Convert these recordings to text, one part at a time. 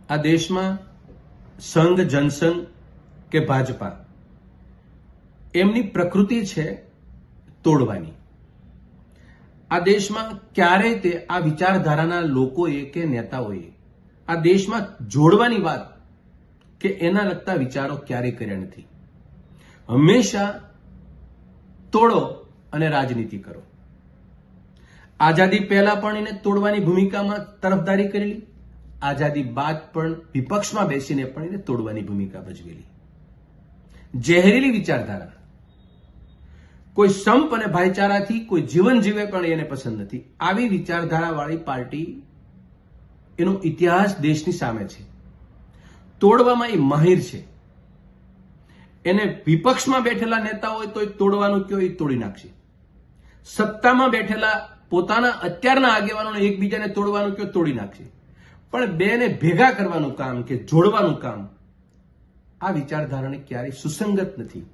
આ દેશમાં સંઘ, જનસંઘ કે ભાજપા એમની પ્રકૃતિ છે તોડવાની. આ દેશમાં ક્યારેય તે આ વિચારધારાના લોકોએ કે નેતાઓએ આ દેશમાં જોડવાની વાત કે એના લગતા વિચારો ક્યારેય કર્યા નથી. હંમેશા તોડો અને રાજનીતિ કરો. આઝાદી પહેલા પણ એને તોડવાની ભૂમિકામાં તરફદારી કરેલી, આઝાદી બાદ પણ વિપક્ષમાં બેસીને પણ એને તોડવાની ભૂમિકા ભજવેલી. ઝેરીલી વિચારધારા. કોઈ સંપ અને ભાઈચારાથી કોઈ જીવન જીવે પણ એને પસંદ નથી. આવી વિચારધારા વાળી પાર્ટી એનો ઇતિહાસ દેશની સામે છે. તોડવામાં એ માહિર છે. એને વિપક્ષમાં બેઠેલા નેતા હોય તો તોડવાનું કયો એ તોડી નાખશે. સત્તામાં બેઠેલા પોતાના અત્યારના આગેવાનોને એકબીજાને તોડવાનું કયો તોડી નાખશે. પણ બેને ભેગા કરવાનું કામ કે જોડવાનું કામ આ વિચારધારાને ક્યારેય સુસંગત નથી.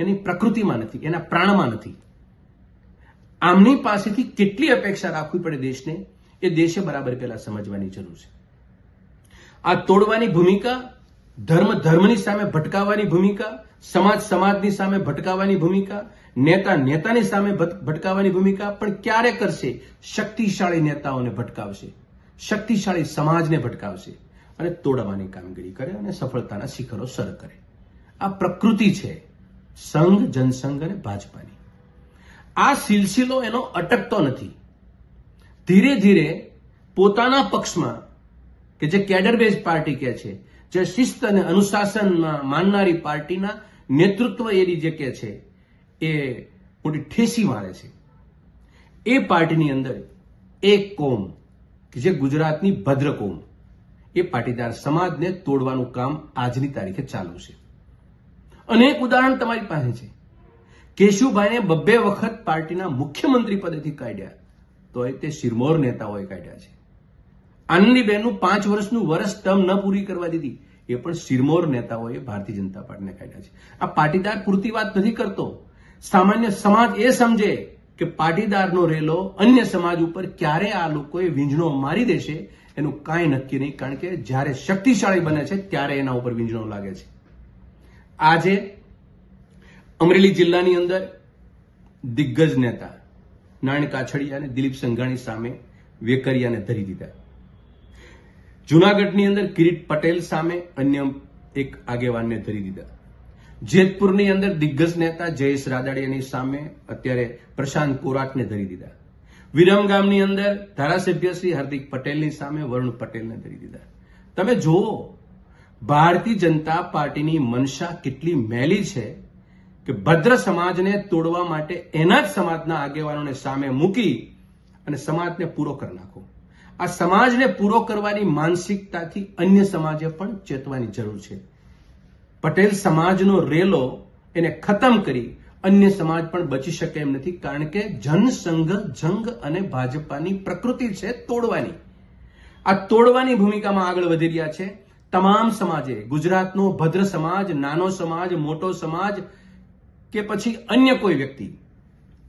એની પ્રકૃતિમાં નથી, એના પ્રાણમાં નથી. આમની પાસેથી કેટલી અપેક્ષા રાખવી પડે દેશને, એ દેશે બરાબર પહેલા સમજવાની જરૂર છે. આ તોડવાની ભૂમિકા, ધર્મ ધર્મની સામે ભટકાવવાની ભૂમિકા, સમાજ સમાજની સામે ભટકાવવાની ભૂમિકા, નેતા નેતાની સામે ભટકાવવાની ભૂમિકા પણ ક્યારે કરશે? શક્તિશાળી નેતાઓને ભટકાવશે, શક્તિશાળી સમાજને ભટકાવશે અને તોડવાની કામગીરી કરે અને સફળતાના શિખરો સર કરે. આ પ્રકૃતિ છે સંઘ, જનસંઘ અને ભાજપાની. આ સિલસિલો એનો અટકતો નથી. ધીરે ધીરે પોતાના પક્ષમાં કે જે કેડર બેઝ પાર્ટી કે છે, જે શિસ્ત અને અનુશાસનમાં માનનારી પાર્ટીના નેતૃત્વ એની જે કે છે એ મોટી ઠેસી મારે છે. એ પાર્ટીની અંદર એક કોમ કે જે ગુજરાતની ભદ્ર કોમ, એ પાટીદાર સમાજને તોડવાનું કામ આજની તારીખે ચાલુ છે. અનેક ઉદાહરણ તમારી પાસે છે. કેશુભાઈને 2 વખત પાર્ટીના મુખ્યમંત્રી પદેથી કાઢ્યા તો તે શિરમોર નેતાઓએ કાઢ્યા છે. આનંદીબેનનું 5 વર્ષનું વર્ષ ટર્મ ન પૂરી કરવા દીધી, એ પણ શિરમોર નેતાઓએ ભારતીય જનતા પાર્ટીને કાઢ્યા છે. આ પાટીદાર પૂરતી વાત નથી કરતો. સામાન્ય સમાજ એ સમજે કે પાટીદારનો રેલો અન્ય સમાજ ઉપર ક્યારે આ લોકોએ વીંઝણો મારી દેશે એનું કાંઈ નક્કી નહીં. કારણ કે જ્યારે શક્તિશાળી બને છે ત્યારે એના ઉપર વીંઝણો લાગે છે. આજે અમરેલી જિલ્લાની અંદર દિગ્ગજ નેતા નારાયણ કાછડિયા અને દિલીપ સંઘાણી સામે વેકરિયાને ધરી દીધા. જુનાગઢની અંદર કિરીટ પટેલ સામે અન્ય એક આગેવાનને ધરી દીધા. જેતપુરની અંદર દિગ્ગજ નેતા જયેશ રાદડિયાની સામે અત્યારે પ્રશાંત કોરાટને ધરી દીધા. વિરમગામની અંદર ધારાસભ્ય શ્રી હાર્દિક પટેલની સામે વરુણ પટેલને ધરી દીધા. તમે જુઓ ભારતીય જનતા પાર્ટીની મનસા કેટલી મેલી છે કે ભદ્ર સમાજને તોડવા માટે એના જ સમાજના આગેવાનોને સામે મૂકી અને સમાજને પૂરો કરી નાખો. આ સમાજને પૂરો કરવાની માનસિકતાથી અન્ય સમાજે પણ ચેતવાની જરૂર છે. પટેલ સમાજનો રેલો એને ખતમ કરી અન્ય સમાજ પણ બચી શકે એમ નથી. કારણ કે જનસંઘ, જંગ અને ભાજપાની પ્રકૃતિ છે તોડવાની. આ તોડવાની ભૂમિકામાં આગળ વધી રહ્યા છે તમામ સમાજે. ગુજરાતનો ભદ્ર સમાજ, નાનો સમાજ, મોટો સમાજ કે પછી અન્ય કોઈ વ્યક્તિ,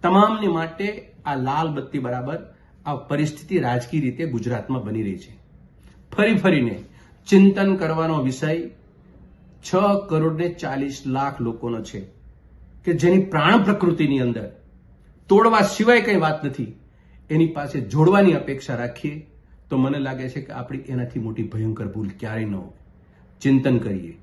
તમામને માટે આ લાલ બત્તી બરાબર આ પરિસ્થિતિ રાજકીય રીતે ગુજરાતમાં બની રહી છે. ફરીને ચિંતન કરવાનો વિષય 6,40,00,000 લોકોનો છે કે જેની પ્રાણ પ્રકૃતિની અંદર તોડવા સિવાય કઈ વાત નથી. એની પાસે જોડવાની અપેક્ષા રાખીએ તો મને લાગે છે કે આપણી એનાથી મોટી ભયંકર ભૂલ ક્યારેય ન હોય. ચિંતન કરીએ.